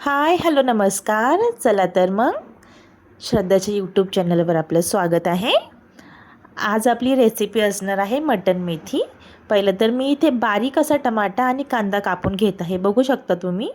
हाय, hello, नमस्कार. चला तर मग श्रद्धाच्या यूट्यूब चॅनलवर आपलं स्वागत आहे. आज आपली रेसिपी असणार आहे मटन मेथी. पहिलं तर मी इथे बारीक असा टमाटा आणि कांदा कापून घेत आहे. बघू शकता तुम्ही,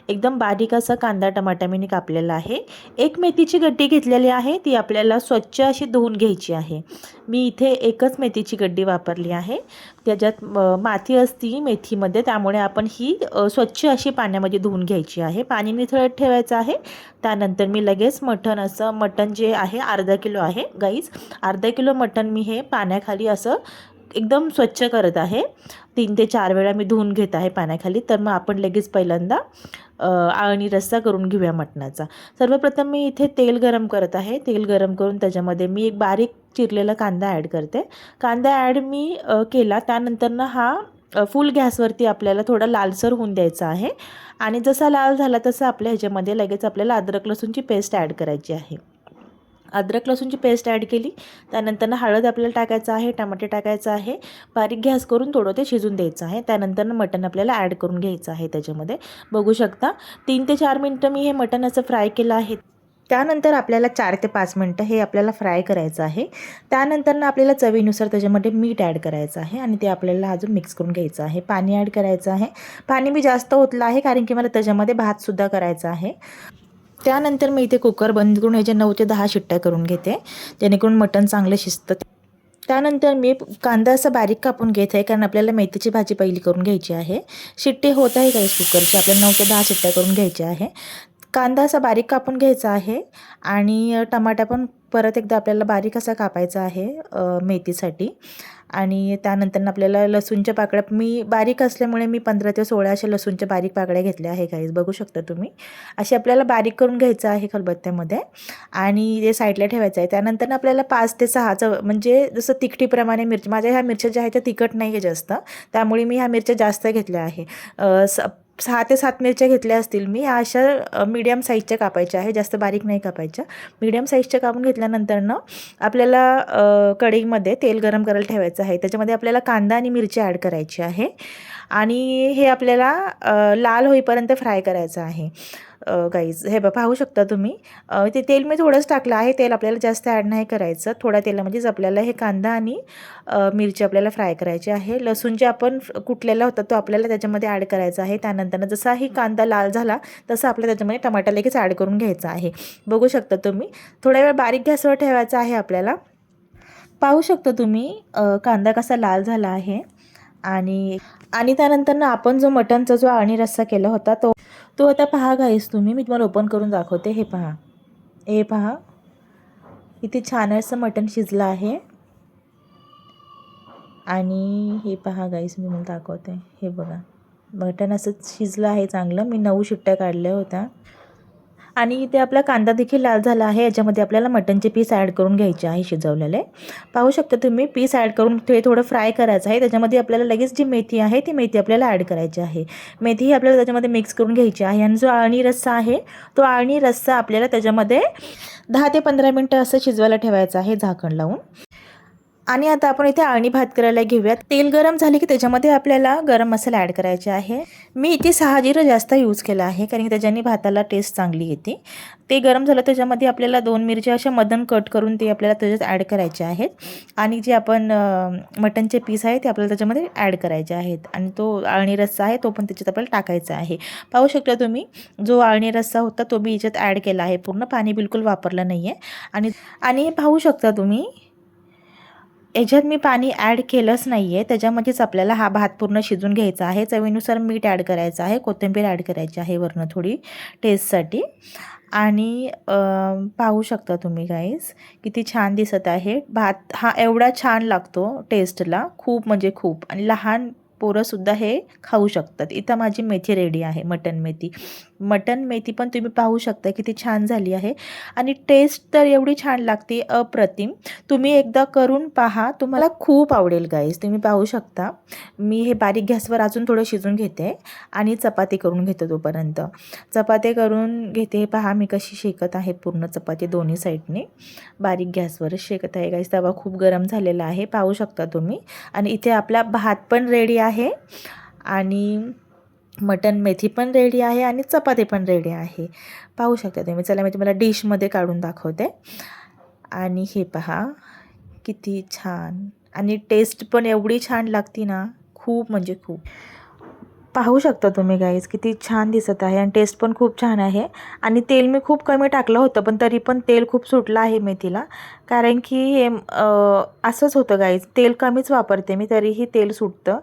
एकदम बारीक असा कांदा टमाटा मी कापलेला आहे. एक मेथीची गड्डी घेतलेली आहे, ती आपल्याला स्वच्छ अशी धुवून घ्यायची आहे. मी इथे एकच मेथीची गड्डी वापरली आहे. त्याच्यात माती असती मेथीमध्ये, त्यामुळे आपण ही स्वच्छ अशी पाण्यामध्ये धुवून घ्यायची आहे. पाणी निथळत ठेवायचं आहे. त्यानंतर मी लगेच मटण जे आहे अर्धा किलो आहे गाईज. अर्धा किलो मटण मी हे पाण्याखाली असं एकदम स्वच्छ करत आहे. 3 ते 4 वेळा मी धुवून घेत आहे पाण्याखाली. तर मग आपण लगेच पहिल्यांदा आळणी रस्सा करून घेऊया मटणाचा. सर्वप्रथम मी इथे तेल गरम करत आहे. तेल गरम करून त्याच्यामध्ये मी एक बारीक चिरलेला कांदा ॲड करते. कांदा ॲड मी केला. त्यानंतरनं हा फुल गॅसवरती आपल्याला थोडा लालसर होऊन द्यायचा आहे. आणि जसा लाल झाला तसा आपल्या ह्याच्यामध्ये लगेच आपल्याला अद्रक लसूणची पेस्ट ॲड करायची आहे. अद्रक लसूणची पेस्ट ॲड केली. त्यानंतर हळद आपल्याला टाकायचं आहे, टमाटे टाकायचं आहे. बारीक गॅस करून थोडं ते शिजून द्यायचं आहे. त्यानंतर मटण आपल्याला ॲड करून घ्यायचं आहे त्याच्यामध्ये. बघू शकता 3 ते 4 मिनटं मी हे मटण असं फ्राय केलं आहे. त्यानंतर आपल्याला 4 ते 5 मिनटं हे आपल्याला फ्राय करायचं आहे. त्यानंतर आपल्याला चवीनुसार त्याच्यामध्ये मीठ ॲड करायचं आहे आणि ते आपल्याला अजून मिक्स करून घ्यायचं आहे. पाणी ॲड करायचं आहे. पाणी मी जास्त ओतलं आहे कारण की मला त्याच्यामध्ये भातसुद्धा करायचा आहे. त्यानंतर मी इथे कुकर बंद करून ह्याच्या 9 ते 10 शिट्ट्या करून घेते, जेणेकरून मटण चांगलं शिजतं. त्यानंतर मी कांदा असा बारीक कापून घेत आहे, कारण आपल्याला मेथीची भाजी पहिली करून घ्यायची आहे. शिट्टे होत आहे काही कुकरचे, आपल्याला 9 ते 10 शिट्ट्या करून घ्यायच्या आहे. कांदा असा बारीक कापून घ्यायचा आहे आणि टमाटा पण परत एकदा आपल्याला बारीक असा कापायचा आहे मेथीसाठी. आणि त्यानंतर आपल्याला लसूणच्या पाकळ्या मी बारीक असल्यामुळे मी 15 ते 16 अशा लसूणच्या बारीक पाकळ्या घेतल्या आहे गाईज. बघू शकता तुम्ही, अशी आपल्याला बारीक करून घ्यायचं आहे खलबत्त्यामध्ये आणि ते साईडला ठेवायचं आहे. त्यानंतर आपल्याला 5 ते 6 म्हणजे जसं तिखटीप्रमाणे मिरची, माझ्या ह्या मिरच्या ज्या आहेत त्या तिखट नाही आहे जास्त, त्यामुळे मी ह्या मिरच्या जास्त घेतल्या आहे. 6 ते 7 मिरच्या घेतल्या असतील मी. अशा मीडियम साईजच्या कापायच्या आहे, जास्त बारीक नाही कापायच्या. मीडियम साईजच्या कापून घेतल्यानंतरनं आपल्याला कढईमध्ये तेल गरम करायला ठेवायचं आहे. त्याच्यामध्ये आपल्याला कांदा आणि मिरची ॲड करायची आहे आणि हे आपल्याला लाल होईपर्यंत फ्राय करायचं आहे. गाईज हे पाहू शकता तुम्ही, ते तेल मी थोडंच टाकलं आहे. तेल आपल्याला जास्त ॲड नाही करायचं. थोड्या तेलामध्येच आपल्याला हे कांदा आणि मिरची आपल्याला फ्राय करायची आहे. लसूण जे आपण कुटलेला होता तो आपल्याला त्याच्यामध्ये ॲड करायचा आहे. त्यानंतर जसाही कांदा लाल झाला तसं आपल्याला त्याच्यामध्ये टमाटा लगेच ॲड करून घ्यायचा आहे. बघू शकता तुम्ही, थोड्या वेळ बारीक गॅसवर ठेवायचा आहे आपल्याला. पाहू शकता तुम्ही कांदा कसा लाल झाला आहे. आणि आणि त्यानंतर आपण जो मटणचा जो आळणी रस्सा केला होता तो आता पहा गाईस तुम्ही, मी तुम्हाला ओपन करून दाखवते. हे पहा किती छान असं मटण शिजलं आहे. आणि हे पहा गाईस, मी मला दाखवते. हे बघा, मटण असं शिजलं आहे चांगलं. मी 9 शिट्ट्या काढल्या होत्या आणि इथे आपला कांदा देखील लाल झाला आहे. याच्यामध्ये आपल्याला मटनचे पीस ॲड करून घ्यायचे आहे शिजवलेले. पाहू शकता तुम्ही, पीस ॲड करून ते थोडं फ्राय करायचं आहे. त्याच्यामध्ये आपल्याला लगेच जी मेथी आहे ती मेथी आपल्याला ॲड करायची आहे. मेथी ही आपल्याला त्याच्यामध्ये मिक्स करून घ्यायची आहे. आणि जो आळणी रस्सा आहे तो आळणी रस्सा आपल्याला त्याच्यामध्ये 10 ते 15 मिनटं असं शिजवायला ठेवायचं आहे झाकण लावून. आणि आता आपण इथे आळणी भात करायला घेऊयात. तेल गरम झाले की त्याच्यामध्ये आपल्याला गरम मसाला ॲड करायचे आहे. मी इथे 6 जिरं जास्त यूज केला आहे, कारण त्याच्याने भाताला टेस्ट चांगली येते. ते गरम झालं त्याच्यामध्ये आपल्याला 2 मिरच्या अशा मधून कट करून ते आपल्याला त्याच्यात ॲड करायचे आहेत. आणि जे आपण मटनचे पीस आहे ते आपल्याला त्याच्यामध्ये ॲड करायचे आहेत. आणि तो आळणी रस्सा आहे तो पण त्याच्यात आपल्याला टाकायचा आहे. पाहू शकता तुम्ही, जो आळणी रस्सा होता तो मी याच्यात ॲड केला आहे. पूर्ण पाणी बिलकुल वापरलं नाही आहे. आणि पाहू शकता तुम्ही, याच्यात मी पाणी ॲड केलंच नाही आहे. त्याच्यामध्येच आपल्याला हा भात पूर्ण शिजून घ्यायचा आहे. चवीनुसार मीठ ॲड करायचं आहे, कोथिंबीर ॲड करायची आहे वरनं थोडी टेस्टसाठी. आणि पाहू शकता तुम्ही गाईज, किती छान दिसत आहे. भात हा एवढा छान लागतो टेस्टला, खूप म्हणजे खूप. आणि लहान पोरंसुद्धा हे खाऊ शकतात. इथं माझी मेथी रेडी आहे, मटन मेथी पण तुम्ही पाहू शकता किती छान झाली आहे. आणि टेस्ट तर एवढी छान लागते, अप्रतिम. तुम्ही एकदा करून पहा, तुम्हाला खूप आवडेल गाईज. तुम्ही पाहू शकता, मी हे बारीक गॅसवर अजून थोडं शिजून घेते आणि चपाती करून घेते. तोपर्यंत चपाती करून घेते. पहा मी कशी शेकत आहे, पूर्ण चपाती दोन्ही साईडने बारीक गॅसवरच शेकत आहे गाईज. तवा खूप गरम झालेला आहे, पाहू शकता तुम्ही. आणि इथे आपला भात पण रेडी आहे. आणि मटण मेथी पण रेडी आहे आणि चपाती पण रेडी आहे, पाहू शकता तुम्ही. चला मी तुम्हाला डिशमध्ये काढून दाखवते. आणि हे पहा किती छान, आणि टेस्ट पण एवढी छान लागती ना, खूप म्हणजे खूप. पाहू शकता तुम्ही गाईज किती छान दिसत आहे आणि टेस्ट पण खूप छान आहे. आणि तेल मी खूप कमी टाकलं होतं, पण तरी पण तेल खूप सुटलं आहे मेथीला, कारण की हे असंच होतं गाईज, तेल कमीच वापरते मी तरीही तेल सुटतं.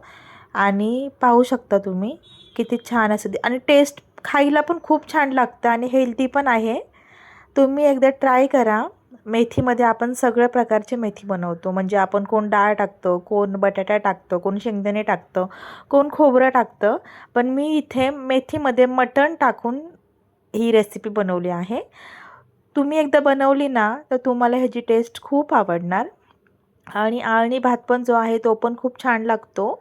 आणि पाहू शकता तुम्ही किती छान असं आणि टेस्ट खायला पण खूप छान लागतं आणि हेल्दी पण आहे. तुम्ही एकदा ट्राय करा. मेथीमध्ये आपण सगळ्या प्रकारची मेथी बनवतो, म्हणजे आपण कोण डाळ टाकतो, कोण बटाटा टाकतो, कोण शेंगदाणे टाकतं, कोण खोबरं टाकतं, पण मी इथे मेथीमध्ये मटण टाकून ही रेसिपी बनवली आहे. तुम्ही एकदा बनवली ना तर तुम्हाला ह्याची टेस्ट खूप आवडणार. आणि आळणी भात पण जो आहे तो पण खूप छान लागतो,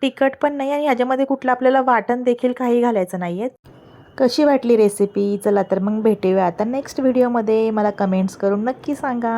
तिखट पण नाही आणि ह्याच्यामध्ये कुठलं आपल्याला वाटण देखील काही घालायचं नाही आहे. कशी वाटली रेसिपी? चला तर मग भेटूया आता नेक्स्ट व्हिडिओमध्ये. मला कमेंट्स करून नक्की सांगा.